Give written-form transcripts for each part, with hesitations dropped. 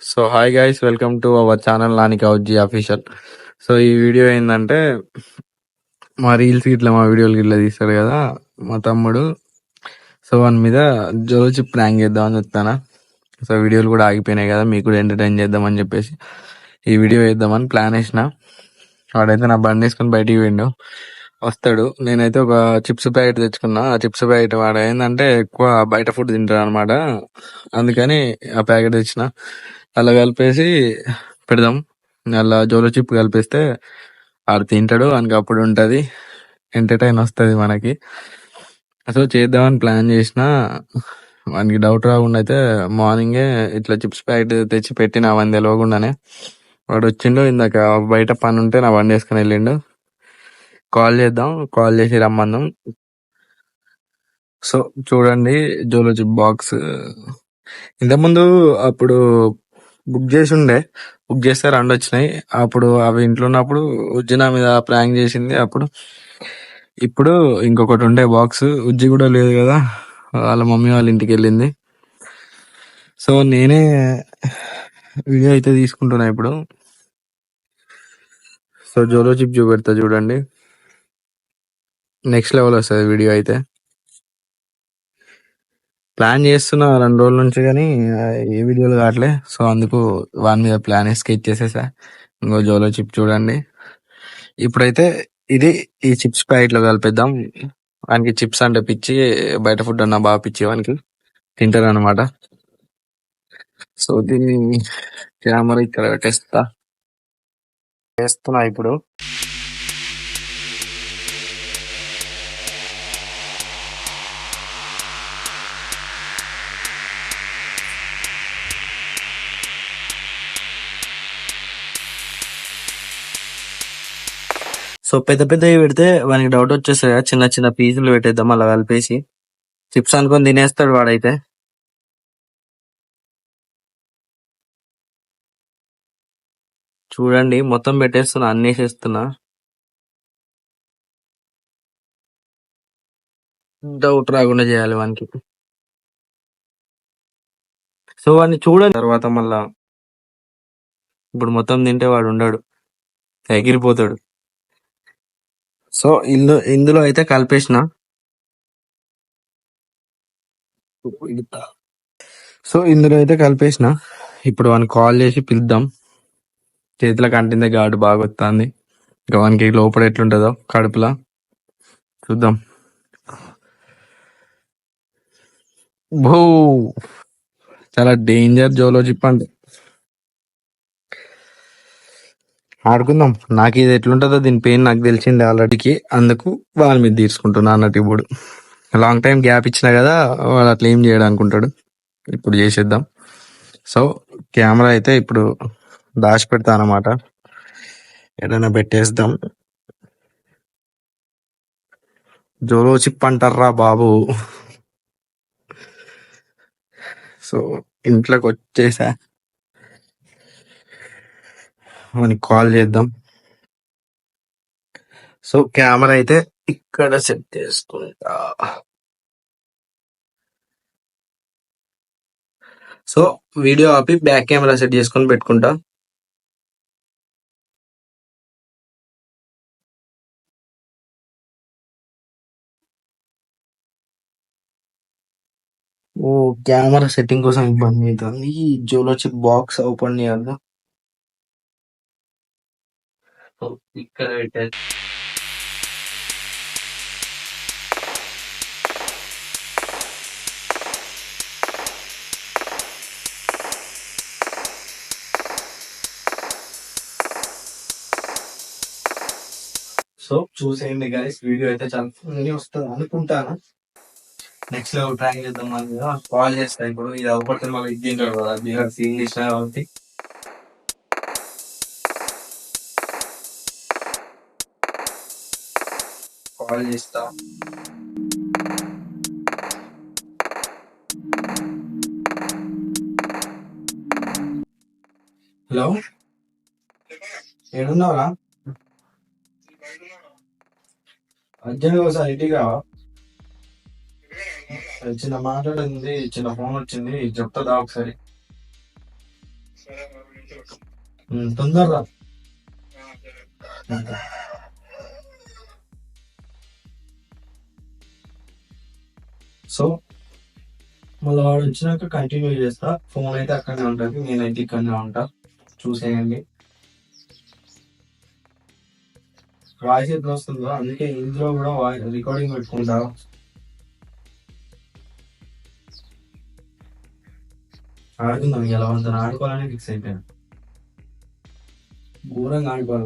So hi guys, welcome to our channel Nani Kouji official. So ఈ video ఏంటంటే, మా reels ఇట్లా మా వీడియోలు ఇట్లా తీస్తాడు కదా మా తమ్ముడు. సో వాని మీద జోలోచి ప్రాంక్ చేద్దామని చెప్తానా. సో వీడియోలు కూడా ఆగిపోయినాయి కదా, మీకు కూడా ఎంటర్టైన్ చేద్దామని చెప్పేసి ఈ వీడియో వేద్దామని ప్లాన్ వేసిన. వాడైతే నా బండి వేసుకొని బయటికి పోయిండు, వస్తాడు. నేనైతే ఒక చిప్స్ ప్యాకెట్ తెచ్చుకున్నా. ఆ చిప్స్ ప్యాకెట్ వాడు ఏంటంటే ఎక్కువ బయట ఫుడ్ తింటాడు అనమాట. అందుకని ఆ ప్యాకెట్ తెచ్చిన, అలా కలిపేసి పెడదాం. అలా జోలో చిప్ కలిపేస్తే ఆడు తింటాడు, వానికి అప్పుడు ఉంటుంది, ఎంటర్టైన్ వస్తుంది మనకి. సో చేద్దామని ప్లాన్ చేసిన. వానికి డౌట్ రాకుండా అయితే మార్నింగే ఇట్లా చిప్స్ ప్యాకెట్ తెచ్చి పెట్టిన, అవన్నీ తెలియకుండానే. వాడు వచ్చిండు ఇందాక, బయట పని ఉంటే నా బండి వేసుకుని వెళ్ళిండు. కాల్ చేద్దాం, కాల్ చేసి రమ్మందాం. సో చూడండి, జోలో చిప్ బాక్స్ ఇంతకుముందు అప్పుడు బుక్ చేసి ఉండే, బుక్ చేస్తే 2 వచ్చినాయి. అప్పుడు అవి ఇంట్లో ఉన్నప్పుడు ఉజ్జి నా మీద ప్రాంక్ చేసింది అప్పుడు. ఇప్పుడు ఇంకొకటి ఉండే బాక్స్, ఉజ్జి కూడా లేదు కదా, వాళ్ళ మమ్మీ వాళ్ళ ఇంటికి వెళ్ళింది. సో నేనే వీడియో అయితే తీసుకుంటున్నా ఇప్పుడు. సో జోలో చిప్ చూపెడతా చూడండి, నెక్స్ట్ లెవెల్ వస్తుంది వీడియో అయితే. ప్లాన్ చేస్తున్నా 2 రోజుల నుంచి, కానీ ఏ వీడియోలు కావట్లే. సో అందుకు వాని మీద ప్లాన్ స్కెచ్ చేసేసా. ఇంకో జోలో చిప్ చూడండి. ఇప్పుడైతే ఇది ఈ చిప్స్ ప్యాకెట్ లో కలిపేద్దాం. వానికి చిప్స్ అంటే పిచ్చి, బయట ఫుడ్ అన్నా బాగా పిచ్చి వానికి, తింటారు అనమాట. సో దీన్ని కెమెరా ఇక్కడ పెట్టేస్తా, వేస్తున్నా ఇప్పుడు. సో పెద్ద పెద్దవి పెడితే వానికి డౌట్ వచ్చేస్తుంది, చిన్న చిన్న పీసులు పెట్టేద్దాం అలా కలిపేసి. చిప్స్ అనుకొని తినేస్తాడు వాడైతే. చూడండి మొత్తం పెట్టేస్తున్నా, అన్నేసేస్తున్నా. డౌట్ రాకుండా చేయాలి వానికి. సో వాడిని చూడండి తర్వాత మళ్ళా, ఇప్పుడు మొత్తం తింటే వాడు ఉండడు, ఎగిరిపోతాడు. సో ఇందులో అయితే కలిపేసిన. ఇప్పుడు వానికి కాల్ చేసి పిలుద్దాం. చేతిలో కంటిందే ఘాటు బాగా వస్తుంది. ఇంకా వానికి లోపల ఎట్లుంటుందో కడుపులా చూద్దాం. భూ చాలా డేంజర్ జోలో చిప్ అంటే. ఆడుకుందాం, నాకు ఇది ఎట్లుంటుందో దీని పెయిన్ నాకు తెలిసింది ఆల్రెడీకి, అందుకు వాళ్ళ మీద తీసుకుంటున్నా అన్నట్టు. ఇప్పుడు లాంగ్ టైం గ్యాప్ ఇచ్చినా కదా, వాడు అట్లా ఏం చేయడం అనుకుంటాడు. ఇప్పుడు చేసేద్దాం. సో కెమెరా అయితే ఇప్పుడు దాచి పెడతా అన్నమాట, ఏదైనా పెట్టేద్దాం. జోలో చిప్ అంటారా బాబు. సో ఇంట్లోకి వచ్చేసా, మనకి కాల్ చేద్దాం. సో కెమెరా అయితే ఇక్కడ సెట్ చేసుకుంటా. సో వీడియో ఆపి బ్యాక్ కెమెరా సెట్ చేసుకొని పెట్టుకుంటా. ఓ కెమెరా సెట్టింగ్ కోసం ఇబ్బంది అవుతుంది. ఈ జోలో చిప్ బాక్స్ ఓపెన్ చేయాలి. ఇక్కడ పెట్టేది. సో చూసేయండి గైస్, వీడియో అయితే చాలా ఫన్నీ వస్తుంది అనుకుంటాను. నెక్స్ట్ లెవెల్ ట్రై చేద్దాం. అని కాల్ చేస్తా ఇప్పుడు, ఇది అవ్వకపోతే మళ్ళీ ఇది తింటాడు కదా, బిహార్ సీన్ చేసిన కాబట్టి. కాల్ చేస్తా. హలో, ఏడున్నావురా? అర్జెంట్ ఒకసారి ఇంటికి రావా? చిన్న మాట్లాడింది, చిన్న ఫోన్ వచ్చింది, చెప్తా ఒకసారి. తొందరగా. సో మళ్ళీ వాడు వచ్చినాక కంటిన్యూ చేస్తా. ఫోన్ అయితే అక్కడనే ఉంటుంది, నేనైతే ఇక్కడనే ఉంటా. చూసేయండి. వాయిస్ ఎట్లా వస్తుందో అందుకే ఇందులో కూడా రికార్డింగ్ పెట్టుకుంటా. ఆడుకుందాం, ఎలా వంత ఆడుకోవాలని ఫిక్స్ అయిపోయాను. ఘోరంగా ఆడుకోవాలి.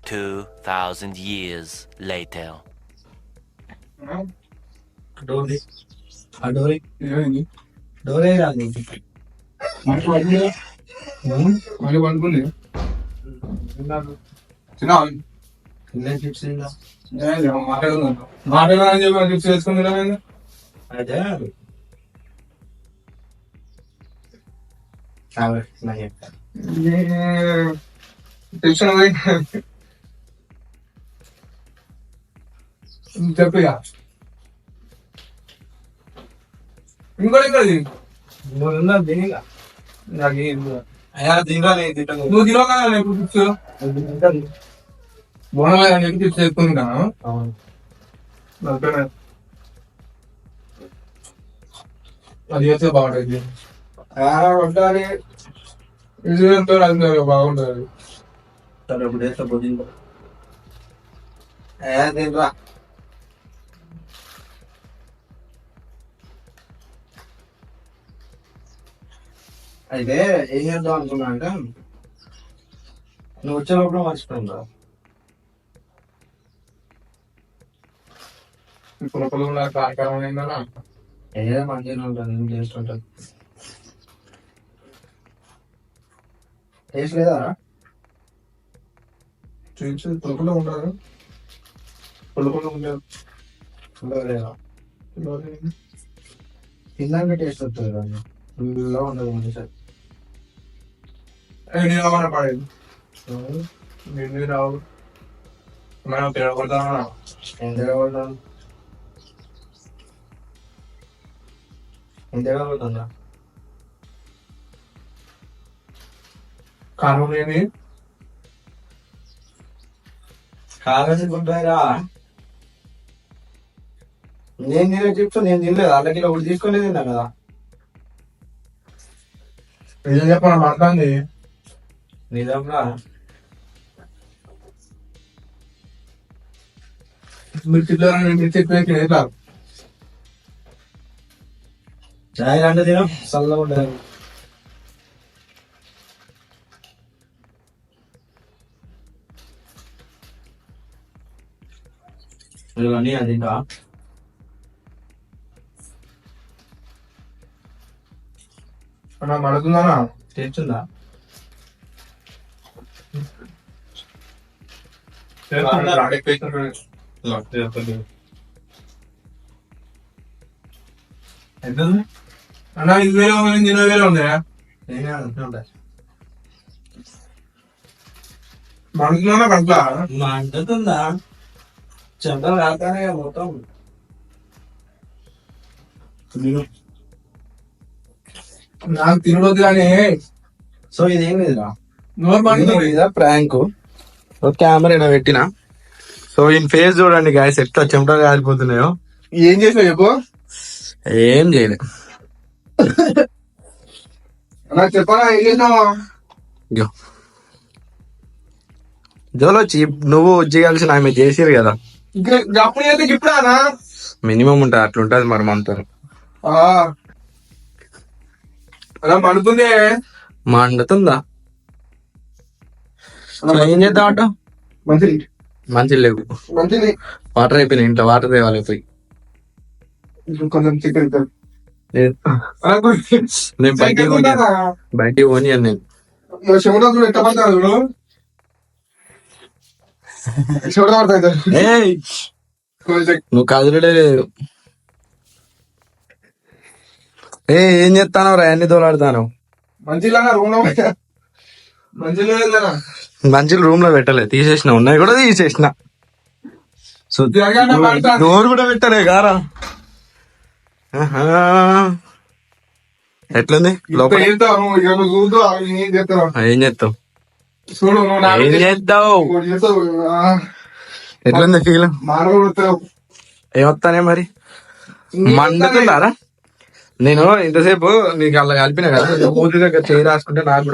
2000 years later. డోరీ ఆ డోరీ డోరే రాదు. మళ్ళీ పడుకుంది చిప్స్ మాట్లాడాలని చెప్పి చిప్స్ వేసుకుందా. అయితే టెన్షన్ పోయి చెప్పిగా ఇంకోటి దీనిగా నాకు దీనిగా నువ్వు తినవు కదా నేను చిప్స్ బోనమని చెప్పి చిప్స్ వేసుకుంటాను. అది చేస్తే బాగుంటుంది. ఉండాలి. ఇది ఎంతో అది బాగుంటుంది. ఇప్పుడు వేస్తా పొద్దున్న దీంట్లో అయితే ఏం చేద్దాం అనుకున్నా అంటే నువ్వు వచ్చేటప్పుడు మర్చిపోయిందా పులపలు కార్యక్రమం ఏందన్నా ఏదో మంచిగా ఉంటుంది, ఏం చేస్తుంటుంది. టేస్ట్ లేదా చూపించు. పులపలు ఉండదు, పులపలు ఉండదు లేదా తిన్నాక టేస్ట్ వస్తుంది కదా, ఫుల్గా ఉండదు మనిషి. నేను రావన్నా పడేది నేను రావు మనం తిరగకూడదా. ఏం తిరగకూడదు, ఏం తిరగకూడదా. కారణం ఏంది? కాదని గుడ్డాయిరా. నేను తినే చిప్స్ నేను తినలేదు, వాళ్ళకి ఒకటి తీసుకొని తిన్నా కదా. నిజం చెప్పాను మాట్లాడింది నిజంగా మీరు తిట్టారని మిర్చి ఎట్లా చాయ్ అంటే తిన చల్లగా ఉండదు. అన్నీ అది ఇంకా మడుతుందా తెచ్చుందా అన్నా 20,000 ఉంది 20,000 ఉందా మడుతుందా కట్లా మంటుందా చెంటలు రాగానే మొత్తం. నాకు తినవద్దు కానీ. సో ఇదేం లేదురా, నోరు మండుతుంది. ప్రాంక్. కెమెరా పెట్టిన. సో ఈయన ఫేస్ చూడండి గాయస్ ఎట్లా చెమటలు కాలిపోతున్నాయో. ఏం చేసినావు చెప్పు. ఏం చేయలే. నాకు చెప్పాలా ఏం చేసినావా. జోలో నువ్వు చేయాల్సిన ఆమె చేసిరు కదా. అప్పుడు అయితే గిఫ్ట్ మినిమం ఉంటుంది, అట్లుంటది మరి మనతో. అలా మండుతుంది. మండుతుందా ఏం చేద్దాం అంట. మంచి లేవు, వాటర్ అయిపోయినాయి ఇంట్లో, వాటర్ తేవాలి పోయి. కొంచెం చికెన్ నేను బయటికి పోనీ అని నేను ఎట్లా పడతాడు నువ్వు కదులుడే లేదు. ఏం చేస్తాను రా, అన్ని తోలాడుతాను. మంచిలు రూమ్ లో పెట్టలే, తీసేసిన. ఉన్నాయి కూడా తీసేసిన. సో డోర్ కూడా పెట్టలే గారా. ఎట్లుంది ఇప్పుడు లోపల? ఏం చేస్తావు నువ్వు? ఇక నువ్వు చూద్దు ఏం చేస్తావు ఏం చేస్తావు? చూడు నువ్వు నాకు ఏం చేస్తావు? ఇంకోటి చేస్తావు. ఎట్లుంది ఫీల్? మానవుడు ఏమొస్తానే మరి మండుతుందారా? నేను ఇంతసేపు నీకు అలా కలిపిన కదా, పూర్తి దగ్గర చేయి రాసుకుంటే నాకు